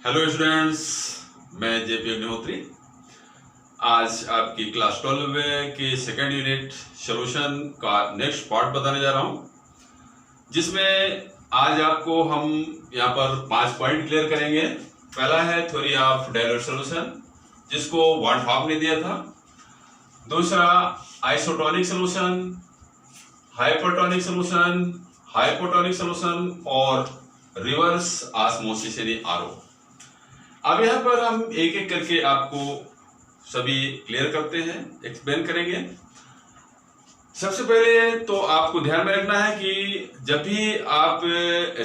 Hello students, मैं JP Agnihotri. आज आपकी क्लास 12 के सेकेंड यूनिट सॉल्यूशन का नेक्स्ट पार्ट बताने जा रहा हूं, जिसमें आज आपको हम यहां पर 5 पॉइंट क्लियर करेंगे। पहला है थ्योरी ऑफ डायलर सॉल्यूशन, जिसको वॉन हॉफ ने दिया था। दूसरा isotonic solution, hypertonic solution, hypotonic solution और रिवर्स ऑस्मोसिस यानी आरओ। अब यहाँ पर हम एक एक करके आपको सभी क्लियर करते हैं, एक्सप्लेन करेंगे। सबसे पहले तो आपको ध्यान में रखना है कि जब भी आप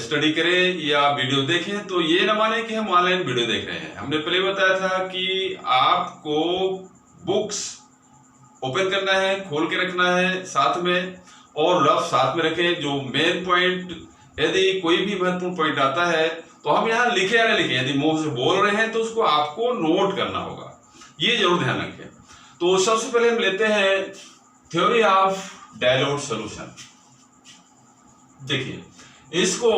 स्टडी करें या वीडियो देखें तो ये न माने कि हम ऑनलाइन वीडियो देख रहे हैं। हमने पहले बताया था कि आपको बुक्स ओपन करना है, खोल के रखना है साथ में, और रफ साथ में रखें। जो मेन पॉइंट, यदि कोई भी महत्वपूर्ण पॉइंट आता है तो हम यहाँ लिखे या ना लिखे, यदि मुंह से बोल रहे हैं तो उसको आपको नोट करना होगा, ये जरूर ध्यान रखें। तो सबसे पहले हम लेते हैं थ्योरी ऑफ डायलूट सॉल्यूशन। देखिए, इसको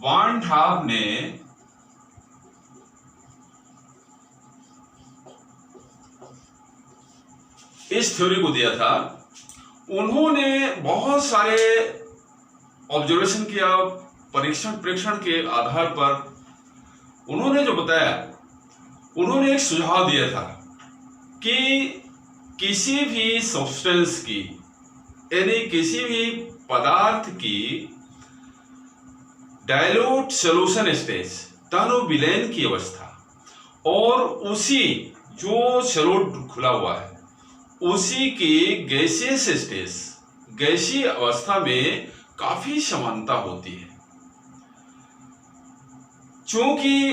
वॉन हॉफ ने इस थ्योरी को दिया था। उन्होंने बहुत सारे ऑब्जर्वेशन किया, परीक्षण के आधार पर उन्होंने जो बताया, उन्होंने एक सुझाव दिया था कि किसी भी सब्सटेंस की, यानी किसी भी पदार्थ की डायलूट सॉल्यूशन स्टेज, तनु विलयन की अवस्था, और उसी जो सॉल्यूट खुला हुआ है उसी की गैसियस स्टेज, गैसीय अवस्था में काफी समानता होती है। चूंकि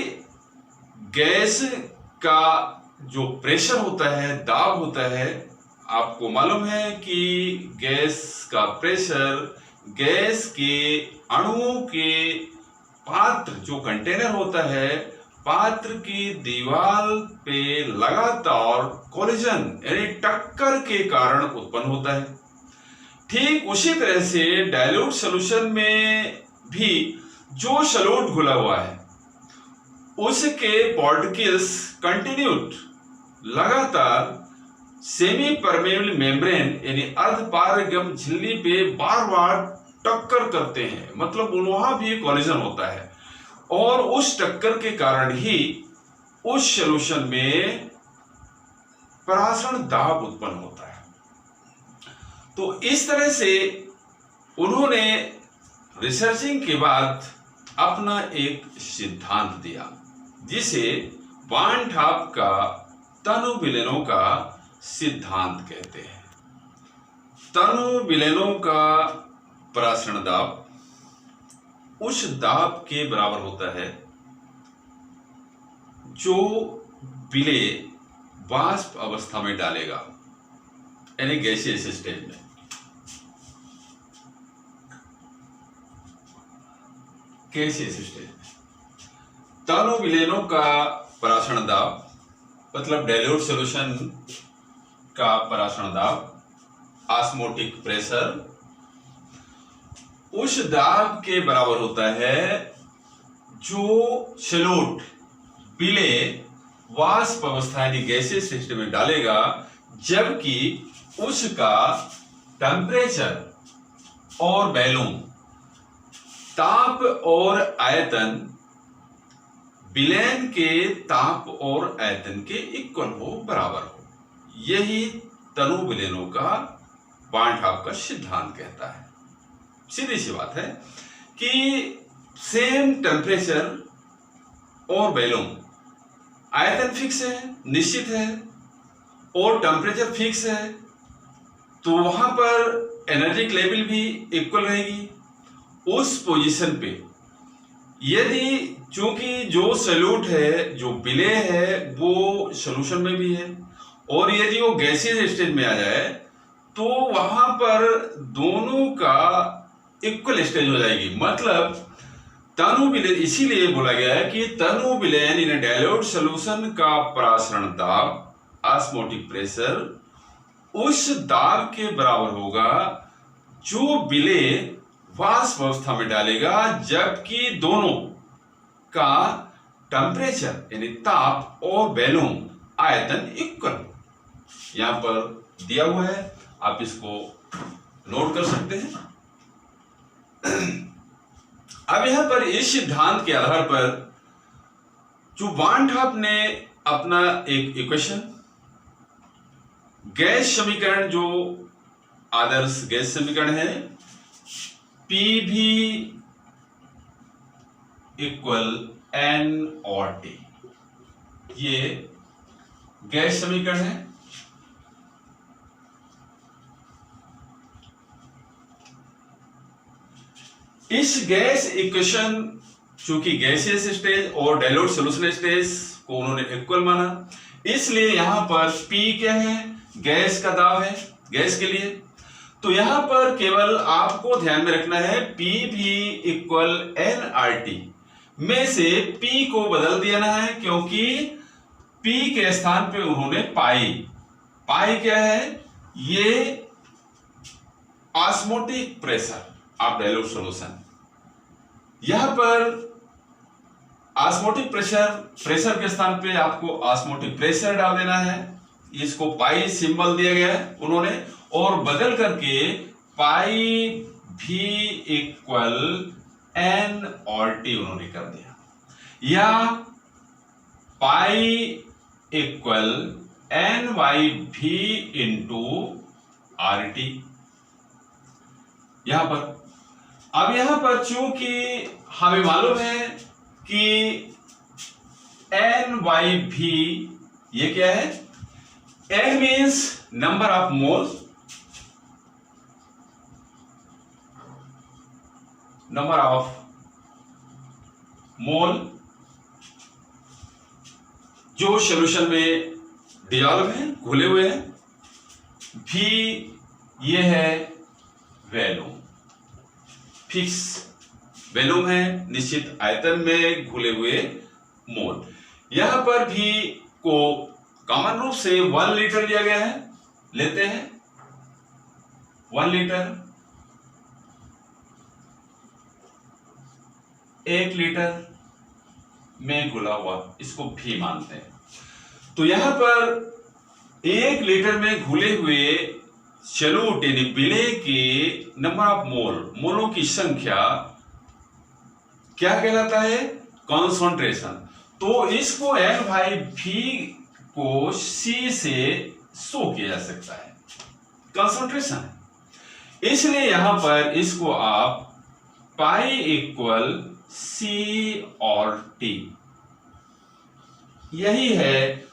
गैस का जो प्रेशर होता है, दाब होता है, आपको मालूम है कि गैस का प्रेशर गैस के अणुओं के पात्र, जो कंटेनर होता है, पात्र की दीवार पे लगातार कोलिजन यानी टक्कर के कारण उत्पन्न होता है। ठीक उसी तरह से डायलूट सॉल्यूशन में भी जो सॉल्यूट घुला हुआ है उसके पार्टिकल्स कंटिन्यूड लगातार सेमी परमेबल मेम्ब्रेन यानी अर्धपारगम्य झिल्ली पे बार बार टक्कर करते हैं, मतलब वहां भी कोलिजन होता है, और उस टक्कर के कारण ही उस सॉल्यूशन में परासरण दाब उत्पन्न होता है। तो इस तरह से उन्होंने रिसर्चिंग के बाद अपना एक सिद्धांत दिया, जिसे वॉन हॉफ का तनु विलयनों का सिद्धांत कहते हैं। तनु विलयनों का परासरण दाब उस दाब के बराबर होता है जो विलय वाष्प अवस्था में डालेगा, यानी गैसियस स्टेज में। गैसियस स्टेज में तनु विलयनों का परासरण दाब, मतलब डायल्यूट सॉल्यूशन का परासरण दाब, ऑस्मोटिक प्रेशर, उस दाब के बराबर होता है जो सॉल्यूट विलय वाष्प अवस्था यानी गैसियस स्टेज में डालेगा, जबकि उसका टेम्परेचर और वॉल्यूम, ताप और आयतन विलयन के ताप और आयतन के इक्वल हो, बराबर हो। यही तनु विलयनों का वॉन हॉफ का सिद्धांत कहता है। सीधी सी बात है कि सेम टेम्परेचर और वॉल्यूम, आयतन फिक्स है, निश्चित है, और टेम्परेचर फिक्स है, तो वहां पर एनर्जी लेवल भी इक्वल रहेगी। उस पोजीशन पे यदि, चूंकि जो सॉल्यूट है, जो विलय है, वो सॉल्यूशन में भी है, और यदि वो गैसियस स्टेज में आ जाए तो वहां पर दोनों का इक्वल स्टेज हो जाएगी। मतलब तनु विलयन, इसीलिए बोला गया है कि तनु विलयन इन डायल्यूट सॉल्यूशन का परासरण दाब, ऑस्मोटिक प्रेशर, उस दाब के बराबर होगा जो विलय वाष्प अवस्था में डालेगा, जबकि दोनों का टेम्परेचर यानी ताप और वॉल्यूम आयतन इक्वल, यहां पर दिया हुआ है, आप इसको नोट कर सकते हैं। अब यहां पर इस सिद्धांत के आधार पर जो वान हाफ ने अपना एक इक्वेशन, गैस समीकरण, जो आदर्श गैस समीकरण है, पी भी इक्वल एन और टी, ये गैस समीकरण है। इस गैस इक्वेशन, चूंकि गैसियस स्टेज और डाइल्यूट सॉल्यूशन स्टेज को उन्होंने इक्वल माना, इसलिए यहां पर P क्या है, गैस का दाब है गैस के लिए। तो यहां पर केवल आपको ध्यान में रखना है P भी इक्वल nRT में से P को बदल देना है, क्योंकि P के स्थान पे उन्होंने पाई क्या है, ये osmotic pressure of dilute solution. यहां पर ऑस्मोटिक प्रेशर के स्थान पे आपको ऑस्मोटिक प्रेशर डाल देना है, इसको पाई सिंबल दिया गया है उन्होंने, और बदल करके पाई भी इक्वल एन और टी उन्होंने कर दिया, या पाई इक्वल एन वाई भी इंटू आर टी यहां पर। अब यहां पर चूंकि हमें मालूम है कि एन वाई भी ये क्या है, N means number of mole, जो सॉल्यूशन में डिसॉल्व है, घुले हुए हैं। भी ये है वॉल्यूम, फिक्स वॉल्यूम है, निश्चित आयतन में घुले हुए मोल। यहां पर भी को कॉमन रूप से 1 लीटर लिया गया है, लेते हैं 1 लीटर, 1 लीटर में घुला हुआ, इसको भी मानते हैं। तो यहां पर 1 लीटर में घुले हुए सॉल्यूट यानी विलेय के नंबर ऑफ मोलों की संख्या क्या कहलाता है, कॉन्सेंट्रेशन। तो इसको एन भाई भी को सी से शो किया जा सकता है, कॉन्सेंट्रेशन। इसलिए यहां पर इसको आप पाई इक्वल सी और टी, यही है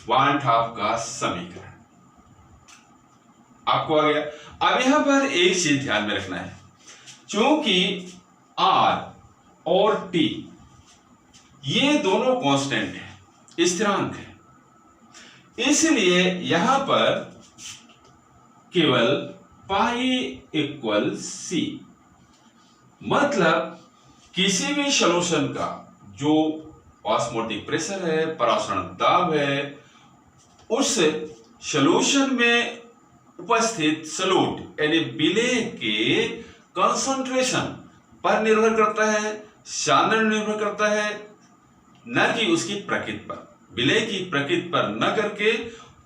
वान हाफ का समीकरण आपको आ गया। अब यहां पर एक चीज ध्यान में रखना है, क्योंकि आर और टी ये दोनों कांस्टेंट है, स्थिरांक है, इसलिए यहां पर केवल पाई इक्वल सी, मतलब किसी भी सॉल्यूशन का जो ऑस्मोटिक प्रेशर है, परासरण दाब है, उस सॉल्यूशन में उपस्थित सॉल्यूट यानी विलेय के कंसंट्रेशन पर निर्भर करता है, सांद्रण निर्भर करता है, न कि उसकी प्रकृति पर, विलेय की प्रकृति पर न करके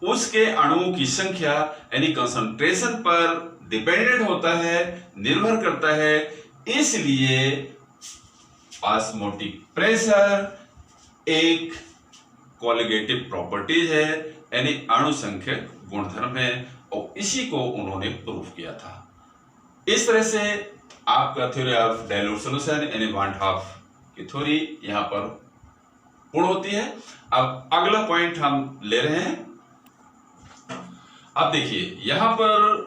उसके अणुओं की संख्या यानी कंसंट्रेशन पर डिपेंडेंट होता है, निर्भर करता है। इसलिए ऑस्मोटिक प्रेशर एक कोलिगेटिव प्रॉपर्टीज है, यानी अणुसंख्यक गुणधर्म है, और इसी को उन्होंने प्रूव किया था। इस तरह से आपका थ्योरी ऑफ डाइल्यूट सॉल्यूशन यानी वान हाफ की थ्योरी यहां पर पूर्ण होती है। अब अगला पॉइंट हम ले रहे हैं। अब देखिए यहां पर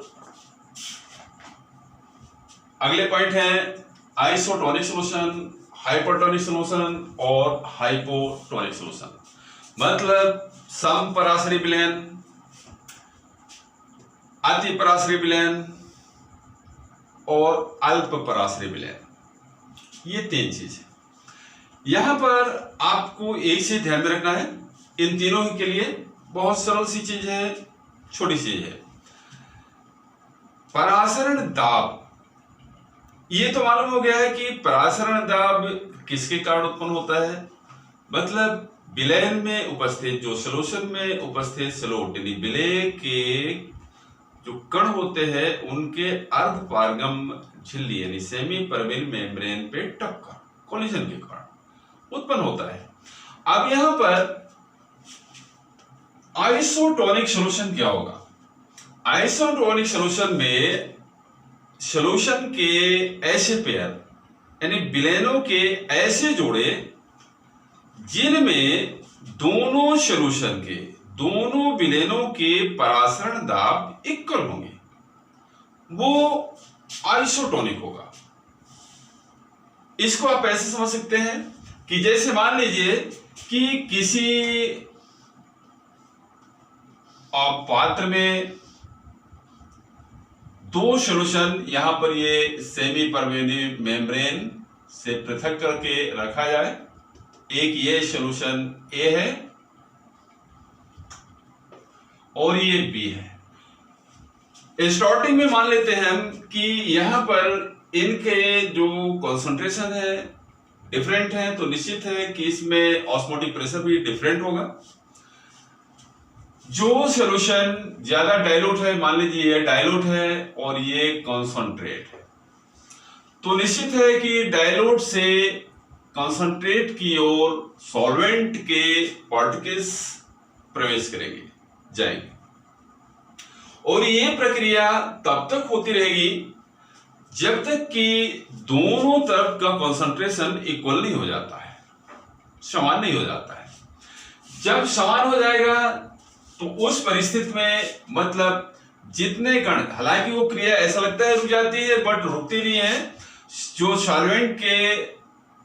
अगले पॉइंट है आइसोटोनिक सॉल्यूशन, हाइपरटोनिक सॉल्यूशन और हाइपोटोनिक सॉल्यूशन। मतलब समपराशरी विलयन, अति पराशरी विलयन और अल्प पराशरी विलयन, ये 3 चीज है। यहां पर आपको एक चीज ध्यान में रखना है, इन तीनों के लिए बहुत सरल सी चीज है, छोटी चीज है। परासरण दाब ये तो मालूम हो गया है कि परासरण दाब किसके कारण उत्पन्न होता है, मतलब विलयन में उपस्थित जो सॉल्यूशन में उपस्थित सॉल्यूट यानी विलेय के जो कण होते हैं उनके अर्ध पारगम झिल्ली यानी सेमी परमेल मेम्ब्रेन पे टक्कर कोलिजन के कारण उत्पन्न होता है। अब यहां पर आइसोटोनिक सॉल्यूशन क्या होगा? आइसोटोनिक सॉल्यूशन में सॉल्यूशन के ऐसे पेयर यानी विलयनों के ऐसे जोड़े जिनमें दोनों सॉल्यूशन के दोनों विलयनों के परासरण दाब इक्वल होंगे, वो आइसोटोनिक होगा। इसको आप ऐसे समझ सकते हैं कि जैसे मान लीजिए कि किसी पात्र में दो सॉल्यूशन यहां पर ये सेमी परमेनिव मेम्ब्रेन से पृथक करके रखा जाए। एक ये सॉल्यूशन ए है और ये बी है। स्टार्टिंग में मान लेते हैं हम कि यहां पर इनके जो कॉन्सेंट्रेशन है डिफरेंट है, तो निश्चित है कि इसमें ऑस्मोटिक प्रेशर भी डिफरेंट होगा। जो सॉल्यूशन ज्यादा डाइल्यूट है, मान लीजिए ये डाइल्यूट है और ये कॉन्सेंट्रेट है, तो निश्चित है कि डाइल्यूट से कॉन्सेंट्रेट की ओर सॉल्वेंट के पार्टिकल्स प्रवेश करेंगे, जाएंगे, और ये प्रक्रिया तब तक होती रहेगी जब तक कि दोनों तरफ का कॉन्सेंट्रेशन इक्वल नहीं हो जाता है, समान नहीं हो जाता है। जब समान हो जाएगा तो उस परिस्थिति में मतलब जितने कण, हालांकि वो क्रिया ऐसा लगता है रुक जाती है बट रुकती नहीं है। जो सॉल्वेंट के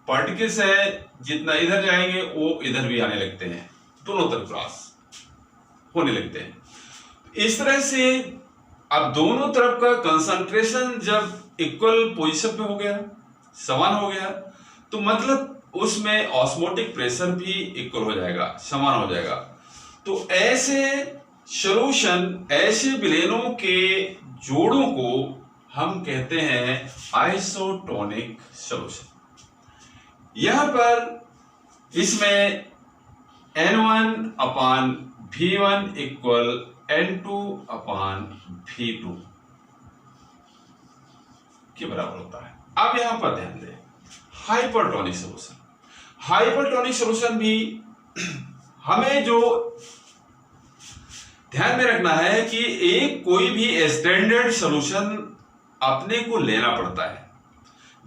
पार्टिकल्स है जितना इधर जाएंगे वो इधर भी आने लगते हैं, दोनों तरफ क्रॉस होने लगते हैं। इस तरह से अब दोनों तरफ का कंसंट्रेशन जब इक्वल पोजीशन पे हो गया, समान हो गया, तो मतलब उसमें ऑस्मोटिक प्रेशर भी इक्वल हो जाएगा, समान हो जाएगा। तो ऐसे सॉल्यूशन, ऐसे विलयनों के जोड़ों को हम कहते हैं आइसोटोनिक सॉल्यूशन। यहां पर इसमें N1/V1 इक्वल N2/V2 के बराबर होता है। अब यहां पर ध्यान दें, हाइपरटोनिक सॉल्यूशन। हाइपरटोनिक सॉल्यूशन भी हमें जो ध्यान में रखना है कि एक कोई भी स्टैंडर्ड सॉल्यूशन अपने को लेना पड़ता है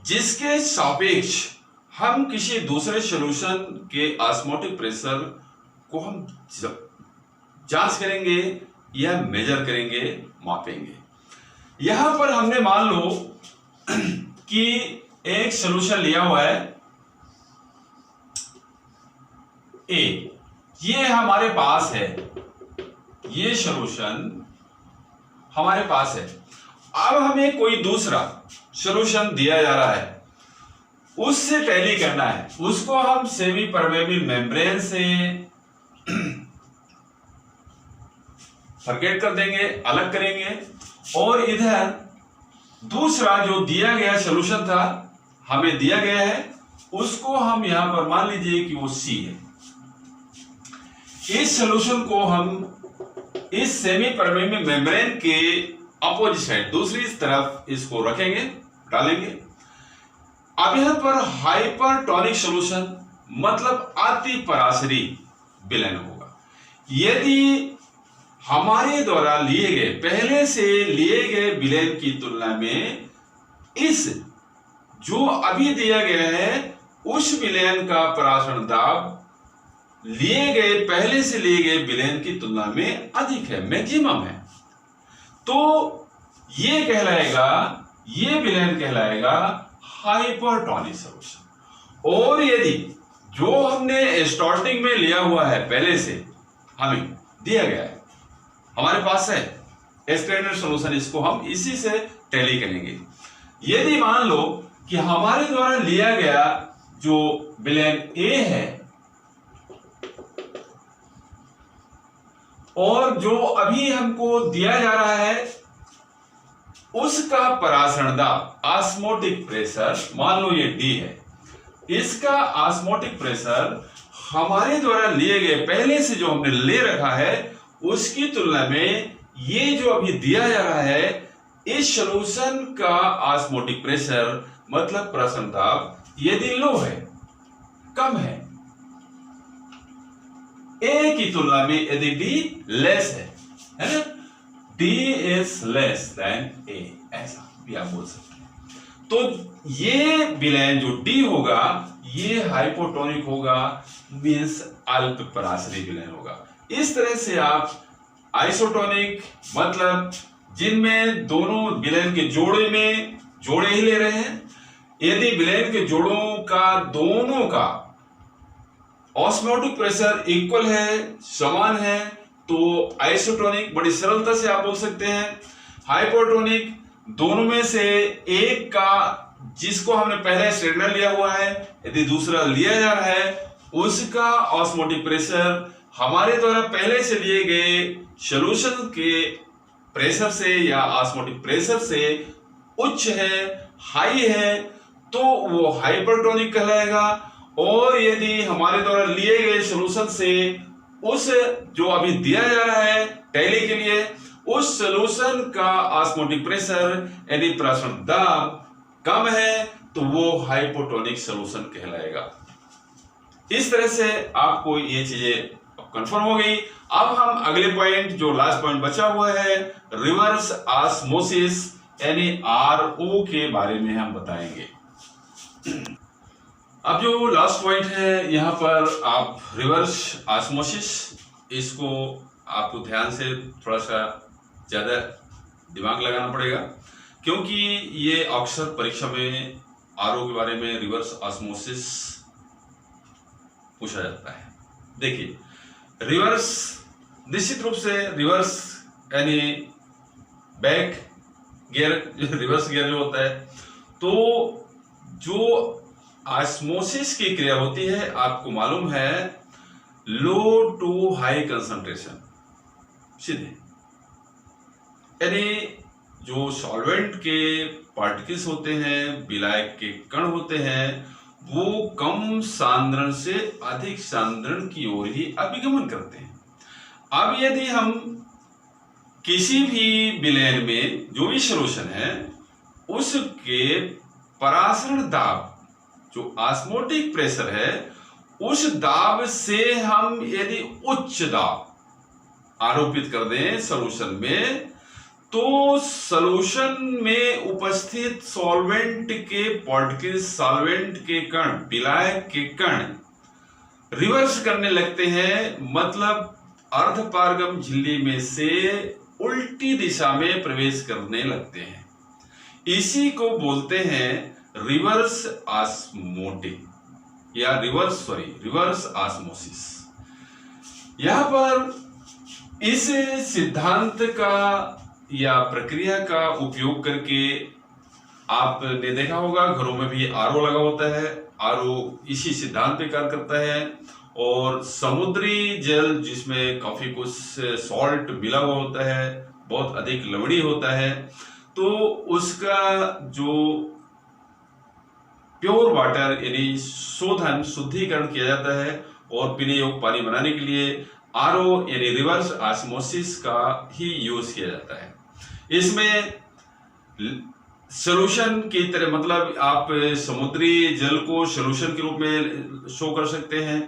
जिसके सापेक्ष हम किसी दूसरे सॉल्यूशन के ऑस्मोटिक प्रेशर को हम जांच करेंगे या मेजर करेंगे, मापेंगे। यहां पर हमने मान लो कि एक सॉल्यूशन लिया हुआ है ए, ये हमारे पास है, ये सॉल्यूशन हमारे पास है। अब हमें कोई दूसरा सॉल्यूशन दिया जा रहा है, उससे टैली करना है, उसको हम सेमी परमेबल मेम्ब्रेन से फॉरगेट कर देंगे, अलग करेंगे, और इधर दूसरा जो दिया गया सॉल्यूशन था, हमें दिया गया है, उसको हम यहां पर मान लीजिए कि वो सी है। इस सॉल्यूशन को हम इस सेमी परमेबल मेम्ब्रेन के अपोजिट साइड, दूसरी तरफ इसको रखेंगे, डालेंगे। अब यहां पर हाइपरटोनिक सॉल्यूशन मतलब अति पराशरी विलयन होगा। यदि हमारे द्वारा लिए गए, पहले से लिए गए विलयन की तुलना में इस जो अभी दिया गया है उस विलयन का परासरण दाब लिए गए, पहले से लिए गए विलयन की तुलना में अधिक है, मैक्सिमम है, तो ये कहलाएगा, ये विलयन कहलाएगा हाइपरटोनिक सॉल्यूशन। और यदि जो हमने स्टार्टिंग में लिया हुआ है, पहले से हमें दिया गया है, हमारे पास है स्टैंडर्ड सॉल्यूशन, इसको हम इसी से टैली करेंगे। यदि मान लो कि हमारे द्वारा लिया गया जो विलयन ए है और जो अभी हमको दिया जा रहा है उसका परासरण दाब ऑस्मोटिक प्रेशर, मान लो ये D है, इसका ऑस्मोटिक प्रेशर हमारे द्वारा लिए गए पहले से जो हमने ले रखा है उसकी तुलना में ये जो अभी दिया जा रहा है, इस सॉल्यूशन का ऑस्मोटिक प्रेशर मतलब परासरण दाब यदि लो है, कम है, A की तुलना में यदि D लेस है ना, D is less than A, ऐसा भी आप बोल सकते हैं। तो ये विलयन जो D होगा ये हाइपोटोनिक होगा, मीन्स अल्प परासरी विलयन होगा। इस तरह से आप आइसोटोनिक मतलब जिनमें दोनों विलयन के जोड़े ही ले रहे हैं, यदि विलयन के जोड़ों का दोनों का ऑस्मोटिक प्रेशर इक्वल है, समान है, तो आइसोटोनिक बड़ी सरलता से आप बोल सकते हैं। हाइपोटोनिक दोनों में से एक का जिसको हमने पहले स्ट्रेटनर लिया हुआ है यदि दूसरा लिया जा रहा है, उसका ऑस्मोटिक प्रेशर हमारे द्वारा पहले से लिए गए सॉल्यूशन के प्रेशर से या ऑस्मोटिक प्रेशर से उच्च है, हाई है, तो वो हाइपरटोनिक कहलाएगा। और यदि हमारे द्वारा लिए गए सॉल्यूशन से उस जो अभी दिया जा रहा है पहले के लिए, उस सॉल्यूशन का ऑस्मोटिक प्रेशर यानी परासरण दाब कम है, तो वो हाइपोटोनिक सॉल्यूशन कहलाएगा। इस तरह से आपको ये चीजें कंफर्म हो गई। अब हम अगले पॉइंट जो लास्ट पॉइंट बचा हुआ है रिवर्स ऑस्मोसिस यानी RO के बारे में हम बताएंगे। अब जो लास्ट पॉइंट है यहाँ पर आप रिवर्स ऑस्मोसिस, इसको आपको ध्यान से थोड़ा सा ज्यादा दिमाग लगाना पड़ेगा, क्योंकि ये अक्सर परीक्षा में RO के बारे में रिवर्स ऑस्मोसिस पूछा जाता है। देखिए रिवर्स, निश्चित रूप से रिवर्स यानी बैक गियर, रिवर्स गियर जो होता है, तो जो ऑस्मोसिस की क्रिया होती है आपको मालूम है लो टू हाई कंसंट्रेशन, सीधे यानी जो सॉल्वेंट के पार्टिकल्स होते हैं, विलायक के कण होते हैं, वो कम सांद्रण से अधिक सांद्रण की ओर ही अभिगमन करते हैं। अब यदि हम किसी भी विलयन में जो भी सॉल्यूशन है उसके परासरण दाब जो ऑस्मोटिक प्रेशर है, उस दाब से हम यदि उच्च दाब आरोपित कर दें सॉल्यूशन में, तो सॉल्यूशन में उपस्थित सॉल्वेंट के पार्टिकल्स, सॉल्वेंट के कण, विलायक के कण रिवर्स करने लगते हैं, मतलब अर्धपारगम झिल्ली में से उल्टी दिशा में प्रवेश करने लगते हैं। इसी को बोलते हैं रिवर्स ऑस्मोटिक या रिवर्स ऑस्मोसिस। यहां पर इस सिद्धांत का या प्रक्रिया का उपयोग करके आपने देखा होगा घरों में भी RO लगा होता है। RO इसी सिद्धांत पे कार्य करता है, और समुद्री जल जिसमें काफी कुछ सॉल्ट मिला हुआ होता है, बहुत अधिक लवणीय होता है, तो उसका जो प्योर वाटर यानी शुद्धिकरण किया जाता है और पीने योग्य पानी बनाने के लिए RO यानी रिवर्स ऑस्मोसिस का ही यूज किया जाता है। इसमें सॉल्यूशन की तरह, मतलब आप समुद्री जल को सॉल्यूशन के रूप में शो कर सकते हैं,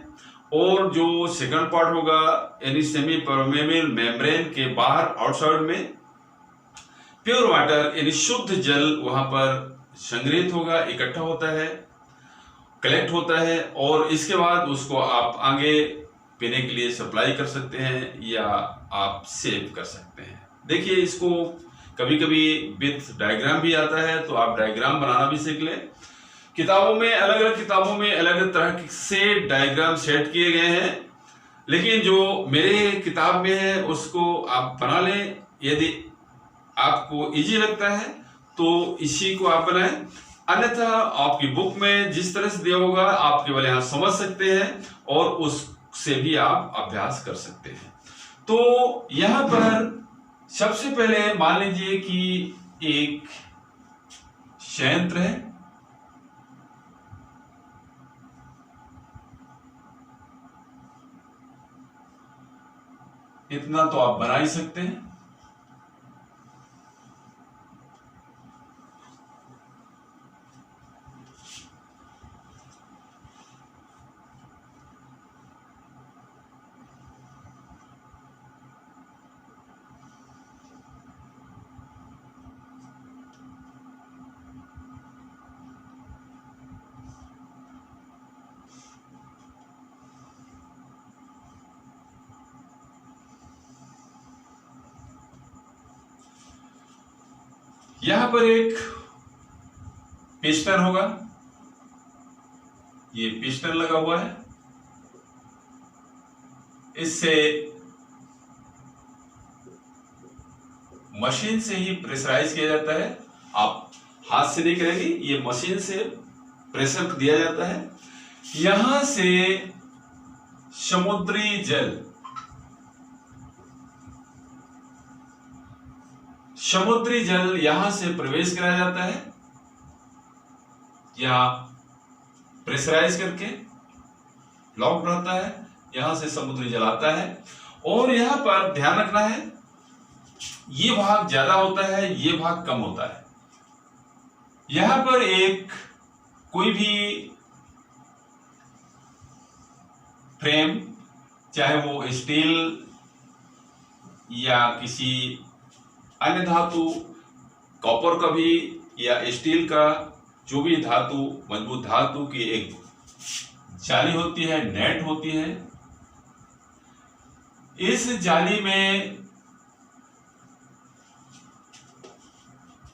और जो सेकंड पार्ट होगा यानी सेमी परमेबल मेम्ब्रेन के बाहर आउटसाइड में प्योर वाटर यानी शुद्ध जल वहां पर संग्रहित होगा, इकट्ठा होता है, कलेक्ट होता है, और इसके बाद उसको आप आगे पीने के लिए सप्लाई कर सकते हैं या आप सेव कर सकते हैं। देखिए इसको कभी कभी विथ डायग्राम भी आता है, तो आप डायग्राम बनाना भी सीख लें। किताबों में अलग अलग तरह से डायग्राम सेट किए गए हैं, लेकिन जो मेरे किताब में है उसको आप बना लें। यदि आपको इजी लगता है तो इसी को आप बनाएं, अन्यथा आपकी बुक में जिस तरह से दिया होगा आप केवल यहाँ समझ सकते हैं और उससे भी आप अभ्यास कर सकते हैं। तो यहाँ पर सबसे पहले मान लीजिए कि एक संयंत्र है। इतना तो आप बना ही सकते हैं। यहां पर एक पिस्टन होगा, ये पिस्टन लगा हुआ है। इससे मशीन से ही प्रेशराइज किया जाता है। आप हाथ से नहीं करेंगे, ये मशीन से प्रेशर दिया जाता है। यहां से समुद्री जल यहां से प्रवेश कराया जाता है, यहां प्रेशराइज करके लॉक रहता है। यहां से समुद्री जल आता है और यहां पर ध्यान रखना है, ये भाग ज्यादा होता है, ये भाग कम होता है। यहां पर एक कोई भी फ्रेम, चाहे वो स्टील या किसी अन्य धातु, कॉपर का भी या स्टील का, जो भी धातु, मजबूत धातु की एक जाली होती है, नेट होती है। इस जाली में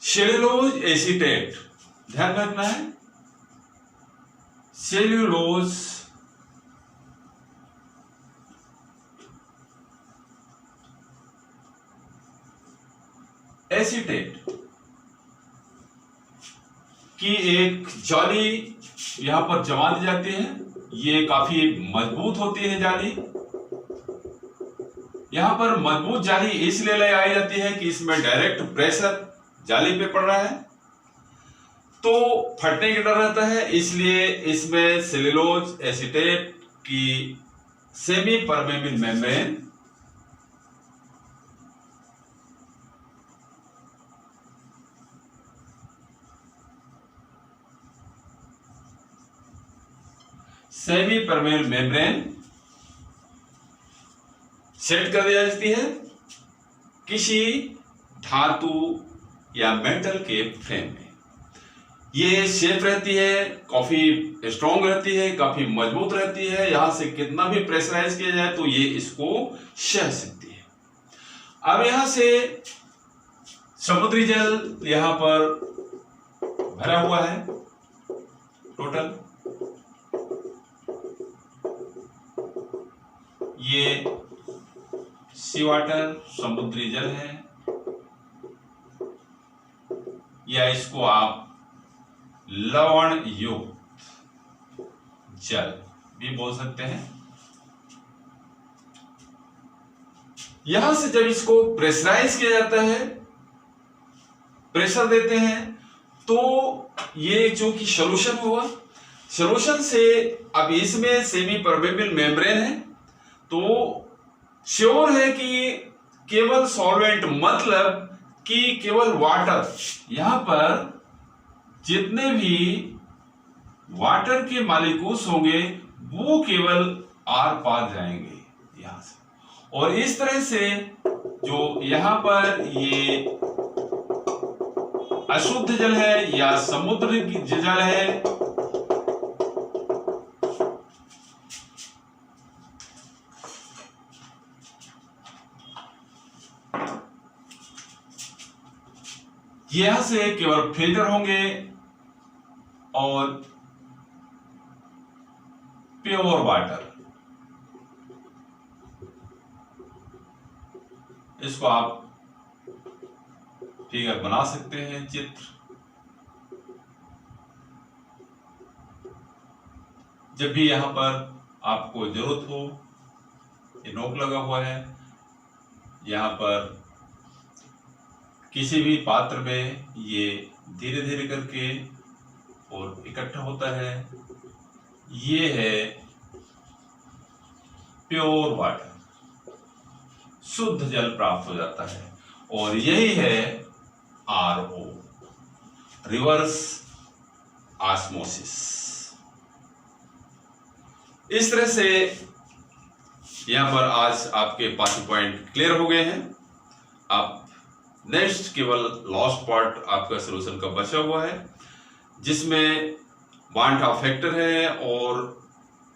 सेल्यूलोज एसीटेट, ध्यान रखना है, सेल्यूलोज एसीटेट की एक जाली यहां पर जमा दी जाती है। ये काफी मजबूत होती है जाली। यहां पर मजबूत जाली इसलिए लगाई जाती है कि इसमें डायरेक्ट प्रेशर जाली पे पड़ रहा है तो फटने का डर रहता है, इसलिए इसमें सेल्यूलोज एसीटेट की सेमी परमेबल मेम्ब्रेन सेट कर दी जाती है किसी धातु या मेटल के फ्रेम में। ये शेप रहती है, काफी स्ट्रॉन्ग रहती है, काफी मजबूत रहती है। यहां से कितना भी प्रेशराइज किया जाए तो ये इसको सह सकती है। अब यहां से समुद्री जल यहां पर भरा हुआ है टोटल, ये सी वाटर समुद्री जल है, या इसको आप लवण युक्त जल भी बोल सकते हैं। यहां से जब इसको प्रेशराइज किया जाता है, प्रेशर देते हैं, तो ये जो कि सॉल्यूशन हुआ, सॉल्यूशन से अब इसमें सेमी परमेबल मेम्ब्रेन है तो श्योर है कि केवल सॉल्वेंट, मतलब कि केवल वाटर, यहां पर जितने भी वाटर के मॉलिक्यूल्स होंगे वो केवल आर पार जाएंगे यहां से, और इस तरह से जो यहां पर ये अशुद्ध जल है या समुद्र की जल है, यहां से केवल फिल्टर होंगे और प्योर वाटर। इसको आप फिगर बना सकते हैं, चित्र। जब भी यहां पर आपको जरूरत हो, ये नोक लगा हुआ है, यहां पर किसी भी पात्र में ये धीरे धीरे करके और इकट्ठा होता है। ये है प्योर वाटर, शुद्ध जल प्राप्त हो जाता है और यही है RO, रिवर्स ऑस्मोसिस। इस तरह से यहां पर आज आपके 5 पॉइंट क्लियर हो गए हैं। अब नेक्स्ट केवल लास्ट पार्ट आपका सोल्यूशन का बचा हुआ है, जिसमें वांट ऑफ फैक्टर है और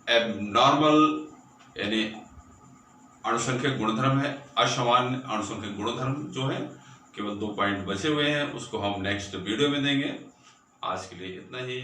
एबनॉर्मल यानी अणुसंख्यक गुणधर्म है, असामान्य अणुसंख्यक गुणधर्म जो है। केवल 2 पॉइंट बचे हुए हैं, उसको हम नेक्स्ट वीडियो में देंगे। आज के लिए इतना ही।